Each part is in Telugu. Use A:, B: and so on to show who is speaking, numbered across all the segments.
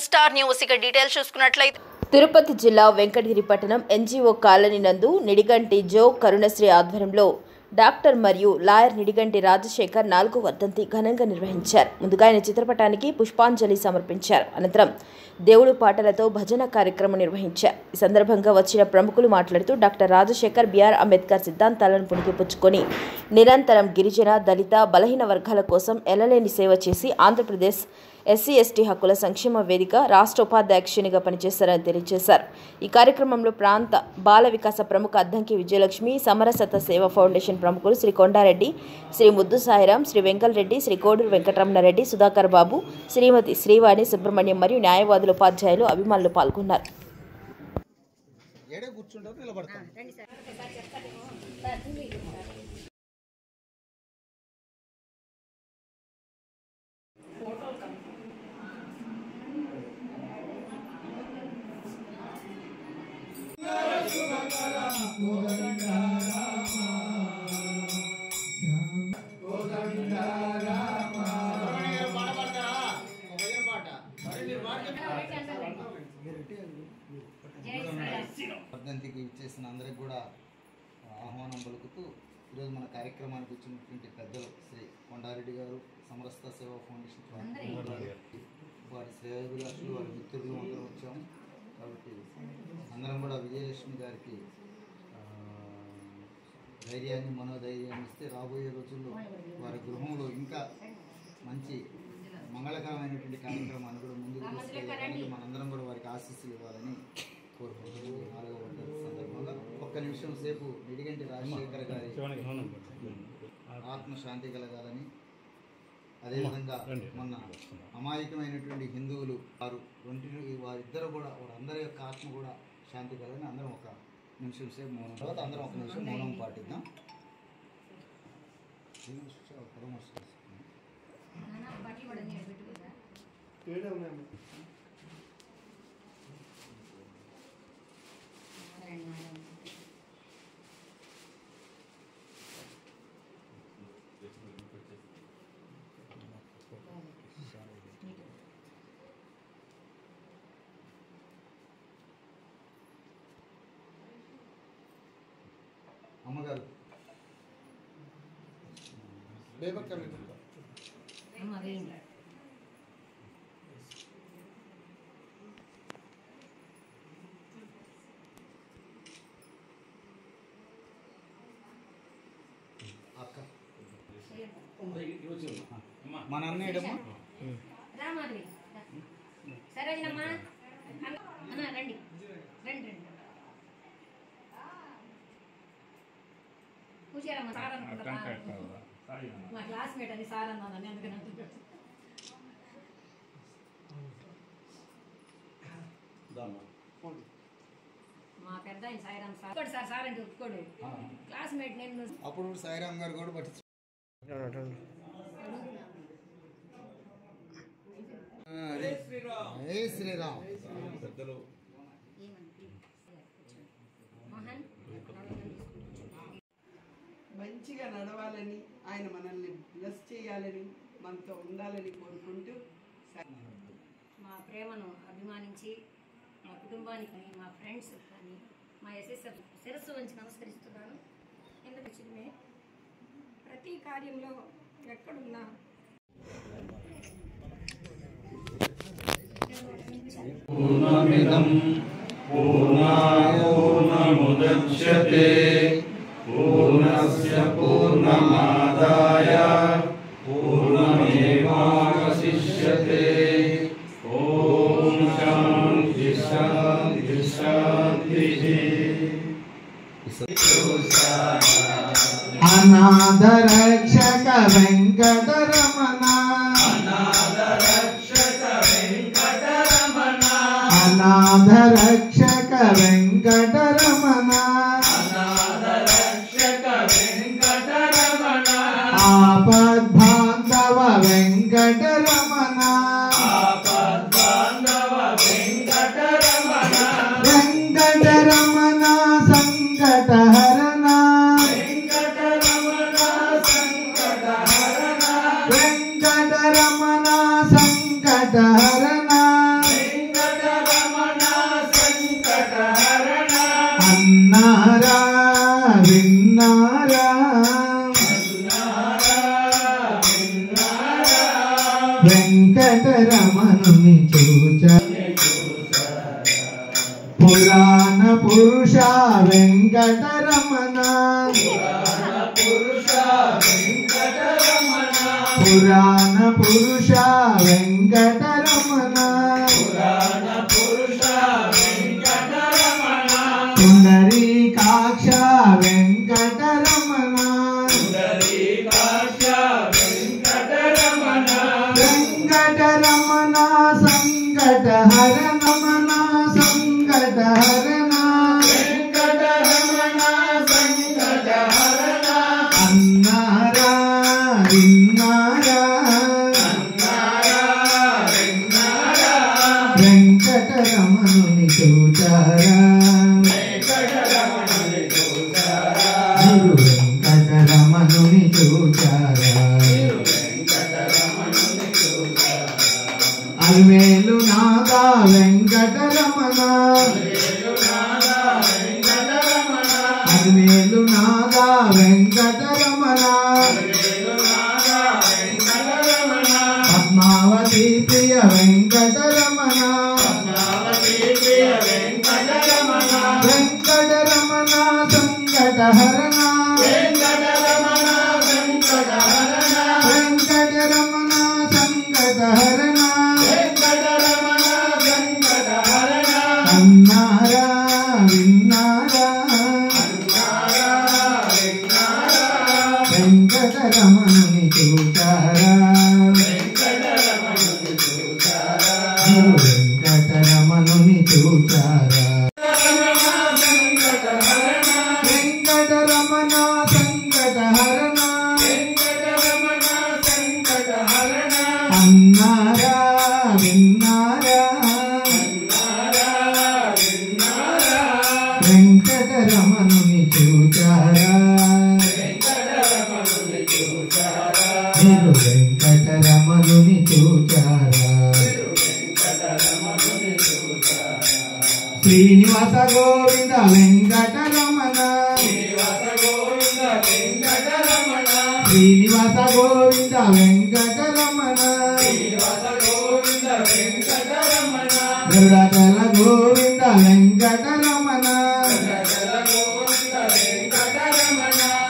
A: స్టార్ న్యూస్ ఇక డీటెయిల్స్ చూసుకున్నట్లయితే
B: తిరుపతి జిల్లా వెంకటగిరి పట్టణం ఎన్జీఓ కాలనీ నందు నిడిగంటి జో కరుణశ్రీ ఆధ్వర్యంలో డాక్టర్ మరియు లాయర్ నిడిగంటి రాజశేఖర్ 4వ వర్ధంతి ఘనంగా నిర్వహించారు. ముందుగా ఆయన చిత్రపటానికి పుష్పాంజలి సమర్పించారు. అనంతరం దేవుడు పాటలతో భజన కార్యక్రమం నిర్వహించారు. ఈ సందర్భంగా వచ్చిన ప్రముఖులు మాట్లాడుతూ డాక్టర్ రాజశేఖర్ బిఆర్ అంబేద్కర్ సిద్ధాంతాలను పుణికిపుచ్చుకొని నిరంతరం గిరిజన, దళిత, బలహీన వర్గాల కోసం ఎల్లలేని సేవ చేసి ఆంధ్రప్రదేశ్ ఎస్సీ/ఎస్టీ హక్కుల సంక్షేమ వేదిక రాష్ట్ర ఉపాధ్యక్షునిగా పనిచేశారని తెలియజేశారు. ఈ కార్యక్రమంలో ప్రాంత బాల వికాస ప్రముఖ అద్దంకి విజయలక్ష్మి, సమరసత సేవ ఫౌండేషన్ ప్రముఖులు శ్రీ కొండారెడ్డి, శ్రీ ముద్దు సాయిరాం, శ్రీ వెంకలరెడ్డి, శ్రీ కోడూరు వెంకటరమణారెడ్డి, సుధాకర్ బాబు, శ్రీమతి శ్రీవాణి సుబ్రహ్మణ్యం మరియు న్యాయవాదులు, ఉపాధ్యాయులు, అభిమానులు పాల్గొన్నారు.
C: వర్ధంతికి ఇచ్చేసిన అందరికి కూడా ఆహ్వానం పలుకుతూ ఈరోజు మన కార్యక్రమానికి వచ్చినటువంటి పెద్దలు శ్రీ కొండారెడ్డి గారు, సమరసత సేవా ఫౌండేషన్ వారి శ్రేయోభిలాషులు, వారి మిత్రులు అందరం వచ్చాము. కాబట్టి అందరం కూడా విజయలక్ష్మి గారికి ధైర్యాన్ని, మనోధైర్యాన్ని ఇస్తే రాబోయే రోజుల్లో వారి గృహంలో ఇంకా మంచి మంగళకరమైనటువంటి కార్యక్రమాన్ని కూడా ముందుకు తీసుకెళ్ళడానికి మనందరం కూడా వారికి ఆశీస్సులు ఇవ్వాలని కోరుకుంటున్నాను. 4వ వర్ధంతి సందర్భంగా ఒక్క నిమిషం సేపు నిడిగంటి రాజశేఖర్ గారి ఆత్మశాంతి కలగాలని, అదేవిధంగా మొన్న అమాయకమైనటువంటి హిందువులు వారిద్దరు కూడా వారందరి యొక్క ఆత్మ కూడా శాంతి కలగాలని అందరం ఒక నిమిషం సేపు మౌనం, తర్వాత అందరం ఒక నిమిషం మౌనం పాటిద్దాం. అమ్మగారు అక్క మన అన్నయ్యడమ్మా
D: సరేనమ్మా రండి రండి రండి కూర్చోరమ్మా. సార్ అనుకుంటా మా క్లాస్మేట్ అని సార్ అన్నాను అందుకని అంటున్నాడు. మా పెద్ద ఆయన సాయిరామ్ సార్ ఒప్పుకోడు సార్, సార్ అంటే ఒప్పుకోడు. క్లాస్మేట్ నేను
C: అప్పుడు సాయిరామ్ గారు కూడా పట్టి శ్రీరామ్ పెద్దలు
E: మంచిగా నడవాలని, ఆయన మనల్ని బ్లెస్ చేయాలని, మనతో ఉండాలని కోరుకుంటూ
D: మా ప్రేమను అభిమానించి మా కుటుంబానికి, మా ఫ్రెండ్స్ కానీ, మా ఎస్ఎస్ఎఫ్ శిరస్సు వంచి నమస్కరిస్తున్నాను. ఎందుకు చిన్నే ప్రతి కార్యంలో ఎక్కడున్నా
F: పూర్ణమిదం పూర్ణాయ పూర్ణముదచ్యతే పూర్ణస్య పూర్ణమాదాయ పూర్ణమేవావశిష్యతే. ఓం శాంతి శాంతి శాంతి.
G: అనాథ రక్షక వెంకటరమణ, అనాథ రక్షక వెంకటరమణ, అనాథ రక్షక వెంకటరమణ, అనాథ రక్షక వెంకటరమణ, ఆపద్బాంధవ వెంకటరమణ, ఆపద్బాంధవ వెంకటరమణ, వెంకటరమణ సంకటహరణ, వెంకటరమణ సంకటహరణ, వెంకటరమణ సంకటహరణ, అన్నారా విన్నారా వెంకటరమణుని చూచా పురాణ పురుష వెంకటరమణ పురాణ పురుష వెంకటరమణ పుండరీకాక్ష వెంకటరమణ వెంకటరమణ సంకటహరణ సంకటహరణ అన్నారా విన్నారా వెంకటరమణుని చూచారా మీరు వెంకటరమణుని చూచారా అల్వేలు నాదా వెంకటరమణ అల్వేలు నాదా వెంకటరమణ పద్మావతి ప్రియ వెంకటరమణ వెంకటరమణ సంకటహరణ వెంకటరమణ సంకటహరణ అన్నారా విన్నారా వెంకటరమణుని చూచారా మీరు వెంకటరమణుని చూచారా వెంకటరమణ సంకటహరణ అన్నారా విన్నారా వెంకటరమణుని చూచారా మీరు వెంకటరమణుని చూచారా శ్రీనివాస గోవింద వెంకటరమణ శ్రీనివాస గోవింద వెంకటరమణ గరుడాచల గోవింద వెంకటరమణ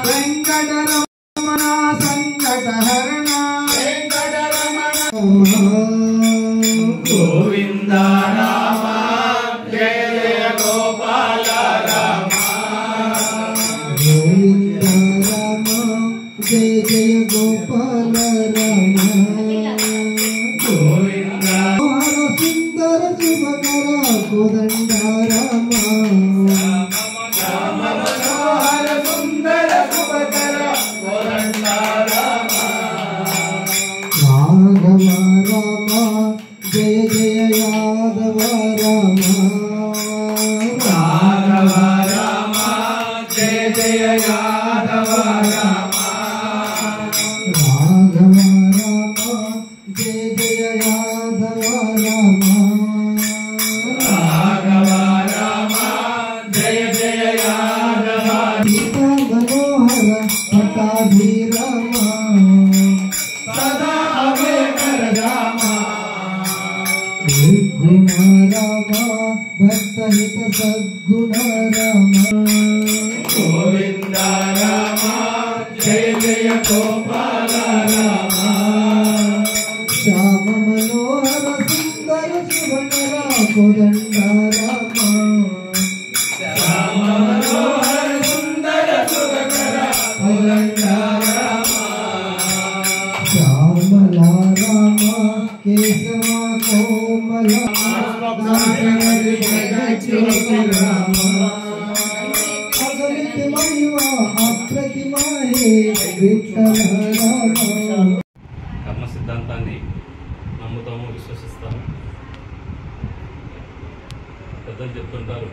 G: వెంకటరమణ సంకటహరణ
F: గోవింద రామ జయ జయ గోపాల రామ
G: గోవింద రామ జయ జయ గోపాల రామ
F: గోవింద
G: సుందర శుభకర కోదండ రామ
F: రామ మనోహర సుందర శుభకర కోదండ రామ
G: రాఘవ రామ జయ జయ యాదవ రామ
F: రాఘవ రామ జయ జయ యాదవ రామ
G: రాఘవ రామ జయ జయ యాదవ రామ
F: రాఘవ రామ జయ జయ యాదవ
G: సీతా మనోహర పట్టాభిరామ
F: సదా అభయకర రామ
G: నిర్గుణ రామ భక్తహిత సద్గుణ రామ
F: గోవింద రామ జయ జయ గోపాల రామ
G: శ్యామ మనోహర సుందర శుభకర కోదండ రామ
F: రామ మనోహర సుందర శుభకర కోదండ రామ
G: శ్యామల రామ కేశవ కోమల రామ అగలితమయ్య అప్రతిమహే విఠల రామ
H: కర్మ సిద్ధాంతాన్ని నమ్ముతాము, విశ్వసిస్తాము. పెద్దలు చెప్తుంటారు,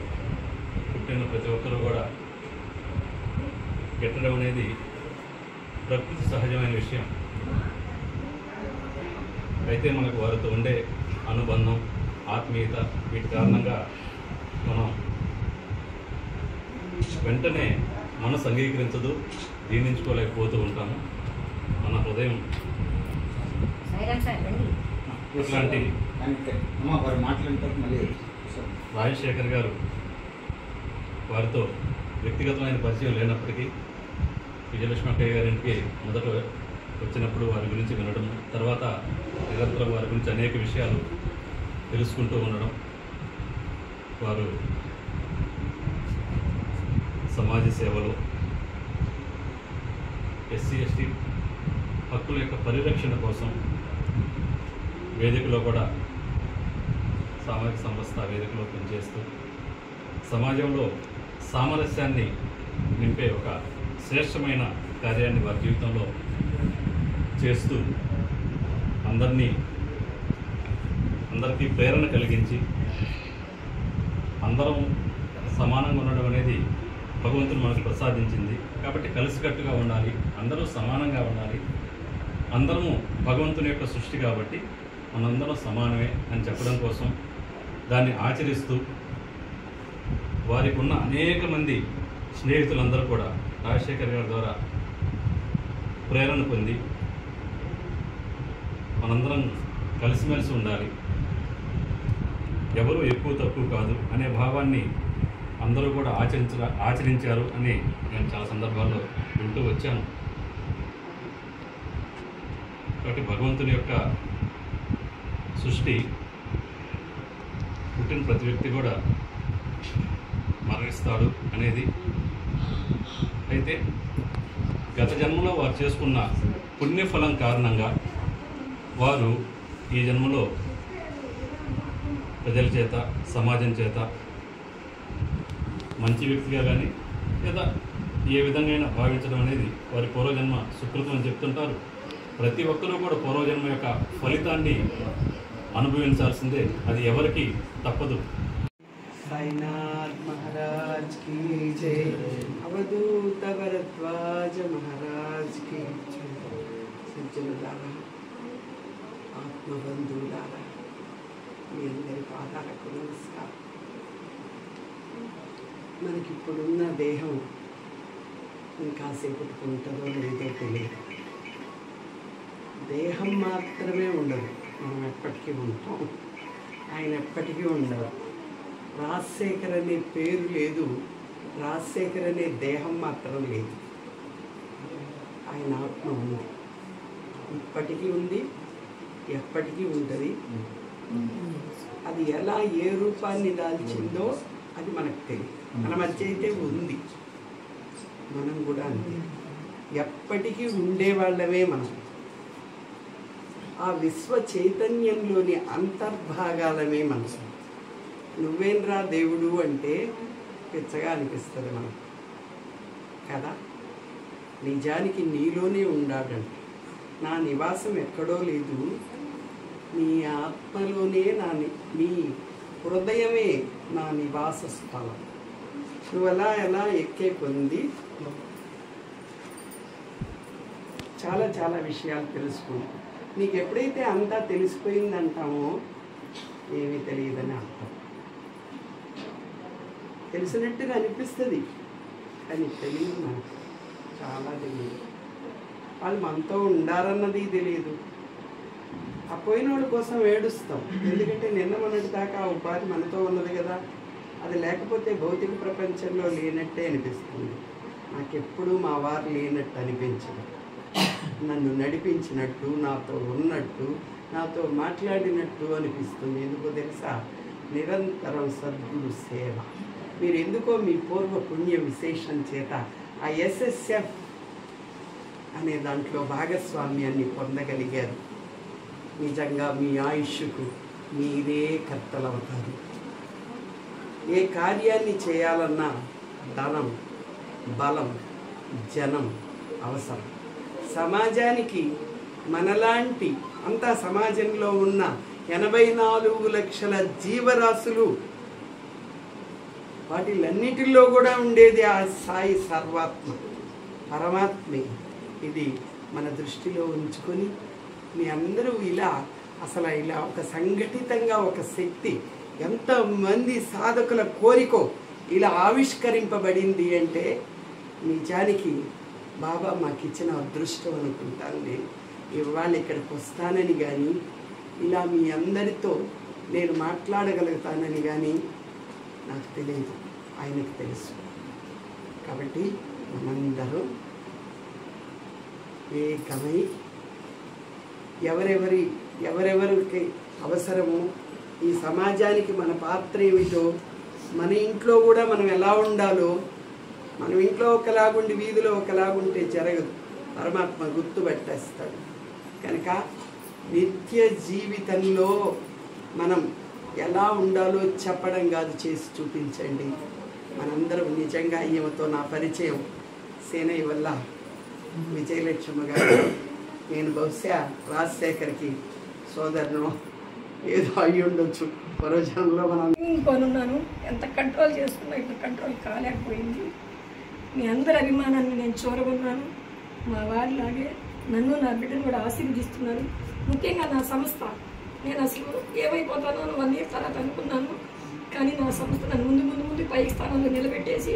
H: పుట్టిన ప్రతి ఒక్కరూ కూడా గిట్టడం అనేది ప్రకృతి సహజమైన విషయం. అయితే మనకు వారితో ఉండే అనుబంధం, ఆత్మీయత, వీటి కారణంగా మనం వెంటనే మనసు అంగీకరించదు, జీర్ణించుకోలేకపోతూ ఉంటాము. మన హృదయం ఇట్లాంటి
C: వారు మాట్లాడతారు. మళ్ళీ
H: రాజశేఖర్ గారు వారితో వ్యక్తిగతమైన పరిచయం లేనప్పటికీ విజయలక్ష్మి అక్కయ్య గారింటికి మొదట వచ్చినప్పుడు వారి గురించి వినడం, తర్వాత నిరంతరం వారి గురించి అనేక విషయాలు తెలుసుకుంటూ ఉండడం, వారు సమాజ సేవలో ఎస్సీ ఎస్టీ హక్కుల యొక్క పరిరక్షణ కోసం వేదికలో కూడా సామాజిక సంస్థ వేదికలో పనిచేస్తూ సమాజంలో సామరస్యాన్ని నింపే ఒక శ్రేష్టమైన కార్యాన్ని వారి జీవితంలో చేస్తూ అందరికీ ప్రేరణ కలిగించి అందరం సమానంగా ఉండడం అనేది భగవంతుడు మనకు ప్రసాదించింది. కాబట్టి కలిసికట్టుగా ఉండాలి, అందరూ సమానంగా ఉండాలి, అందరము భగవంతుని యొక్క సృష్టి కాబట్టి మనందరం సమానమే అని చెప్పడం కోసం దాన్ని ఆచరిస్తూ వారికి ఉన్న అనేక మంది స్నేహితులందరూ కూడా రాజశేఖర్ గారి ద్వారా ప్రేరణ పొంది మనందరం కలిసిమెలిసి ఉండాలి, ఎవరు ఎక్కువ తక్కువ కాదు అనే భావాన్ని అందరూ కూడా ఆచరించారు అని నేను చాలా సందర్భాల్లో వింటూ వచ్చాను. కాబట్టి భగవంతుని యొక్క సృష్టి పుట్టిన ప్రతి వ్యక్తి కూడా మరణిస్తాడు అనేది. అయితే గత జన్మలో వారు చేసుకున్న పుణ్యఫలం కారణంగా వారు ఈ జన్మలో ప్రజల చేత సమాజం చేత మంచి వ్యక్తిగా కానీ లేదా ఏ విధంగా భావించడం అనేది వారి పూర్వజన్మ సుకృతం అని చెప్తుంటారు. ప్రతి ఒక్కరూ కూడా పూర్వజన్మ యొక్క ఫలితాన్ని అనుభవించాల్సిందే, అది ఎవరికి తప్పదు.
E: साईनाथ महाराज की जय, अवधूत भरद्वाज महाराज की जय. सज्जनुलारा, ఆత్మబంధువులారా, మీ అందరి పాదాలకు నమస్కారం. మనకిప్పుడున్న దేహం ఇంకాసేపటికి ఉంటుందో లేదో తెలియదు. దేహం మాత్రమే ఉండదు, మనం ఎప్పటికీ ఉంటాం, ఆయన ఎప్పటికీ ఉండదు. రాజశేఖర్ అనే పేరు లేదు, రాజశేఖర్ అనే దేహం మాత్రం లేదు. ఆయన ఆత్మ ఉంది, ఇప్పటికీ ఉంది, ఎప్పటికీ ఉంటుంది. అది ఎలా ఏ రూపాన్ని దాల్చిందో అది మనకు తెలియదు. మన మధ్య అయితే ఉంది, మనం కూడా అంతే, ఎప్పటికీ ఉండేవాళ్ళమే మనం. ఆ విశ్వ చైతన్యంలోని అంతర్భాగాలమే మనం. నువ్వేంరా దేవుడు అంటే పిచ్చగా అనిపిస్తుంది మనకు కదా. నిజానికి నీలోనే ఉండాలంట. నా నివాసం ఎక్కడో లేదు, నీ ఆత్మలోనే నీ హృదయమే నా నివాస స్థలం. నువ్వు ఎలా ఎక్కే కొంది చాలా చాలా విషయాలు తెలుసుకుంటావు. నీకు ఎప్పుడైతే అంతా తెలిసిపోయిందంటామో ఏమీ తెలియదని అర్థం. తెలిసినట్టుగా అనిపిస్తుంది కానీ తెలియదు, నాకు చాలా తెలియదు. వాళ్ళు మనతో ఉండారన్నది తెలియదు. ఆ పోయిన వాళ్ళ కోసం ఏడుస్తాం, ఎందుకంటే నిన్న మొన్నటి దాకా ఆ ఉపాధి మనతో ఉన్నది కదా. అది లేకపోతే భౌతిక ప్రపంచంలో లేనట్టే అనిపిస్తుంది. నాకెప్పుడు మా వారు లేనట్టు అనిపించదు. నన్ను నడిపించినట్టు, నాతో ఉన్నట్టు, నాతో మాట్లాడినట్టు అనిపిస్తుంది. ఎందుకో తెలుసా? నిరంతరం సద్గురు సేవ. మీరు ఎందుకో మీ పూర్వ పుణ్య విశేషం చేత ఆ ఎస్ఎస్ఎఫ్ అనే దాంట్లో భాగస్వామ్యాన్ని పొందగలిగారు. నిజంగా మీ ఆయుష్కు మీరే కర్తలవుతారు. ఏ కార్యాన్ని చేయాలన్నా ధనం, బలం, జనం అవసరం. సమాజానికి మనలాంటి అంతా సమాజంలో ఉన్న 84 లక్షల జీవరాశులు, వాటిలన్నిటిలో కూడా ఉండేది ఆ సాయి సర్వాత్మ పరమాత్మే. ఇది మన దృష్టిలో ఉంచుకొని మీ అందరూ ఇలా ఒక సంఘటితంగా ఒక శక్తి, ఎంతమంది సాధకుల కోరికో ఇలా ఆవిష్కరింపబడింది అంటే నిజానికి బాబా మాకు ఇచ్చిన అదృష్టం అనుకుంటాను. నేను ఇవాళ ఇక్కడికి వస్తానని కానీ ఇలా మీ అందరితో నేను మాట్లాడగలుగుతానని కానీ నాకు తెలియదు, ఆయనకు తెలుసు. కాబట్టి మనందరం ఏకమై ఎవరెవరికి అవసరమో ఈ సమాజానికి మన పాత్ర ఏమిటో, మన ఇంట్లో కూడా మనం ఎలా ఉండాలో, మనం ఇంట్లో ఒకలాగుండి వీధిలో ఒకలాగుంటే జరగదు, పరమాత్మ గుర్తుపెట్టేస్తాడు. కనుక నిత్య జీవితంలో మనం ఎలా ఉండాలో చెప్పడం కాదు, చేసి చూపించండి. మనందరం నిజంగా ఈమెతో నా పరిచయం సేనయ్య వల్ల విజయలక్ష్మి గారు, నేను బహుశా రాజశేఖర్కి సోదరును ఏదో అయ్యి ఉండొచ్చు పరోజనంలో. మనం
D: కొనున్నాను, ఎంత కంట్రోల్ చేసుకున్నా ఇప్పుడు కంట్రోల్ కాలేకపోయింది. మీ అందరి అభిమానాన్ని నేను చూరగొన్నాను. మా వారిలాగే నన్ను నా బిడ్డను కూడా ఆశీర్వదిస్తున్నారు. ముఖ్యంగా నా సంస్థ, నేను అసలు ఏమైపోతానో 1 year తర్వాత అనుకున్నాను. కానీ నా సంస్థ నన్ను ముందు పై స్థానంలో నిలబెట్టేసి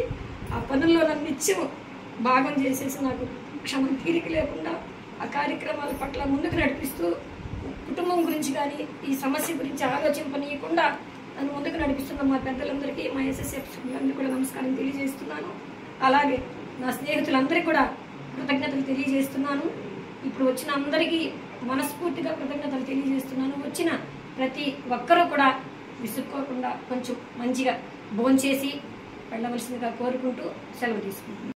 D: ఆ పనుల్లో నన్ను నిత్యం భాగం చేసేసి నాకు క్షణం తీరిక లేకుండా ఆ కార్యక్రమాల పట్ల ముందుకు నడిపిస్తూ, కుటుంబం గురించి కానీ ఈ సమస్య గురించి ఆలోచింపనీయకుండా నన్ను ముందుకు నడిపిస్తున్న మా పెద్దలందరికీ, మా SSF సభ్యులందరికీ కూడా నమస్కారం తెలియజేస్తున్నాను. అలాగే నా స్నేహితులందరికీ కూడా కృతజ్ఞతలు తెలియజేస్తున్నాను. ఇప్పుడు వచ్చిన అందరికీ మనస్ఫూర్తిగా కృతజ్ఞతలు తెలియజేస్తున్నాను. వచ్చిన ప్రతి ఒక్కరూ కూడా విసుక్కోకుండా కొంచెం మంచిగా భోంచేసి వెళ్ళవలసిందిగా కోరుకుంటూ సెలవు తీసుకుంటున్నాను.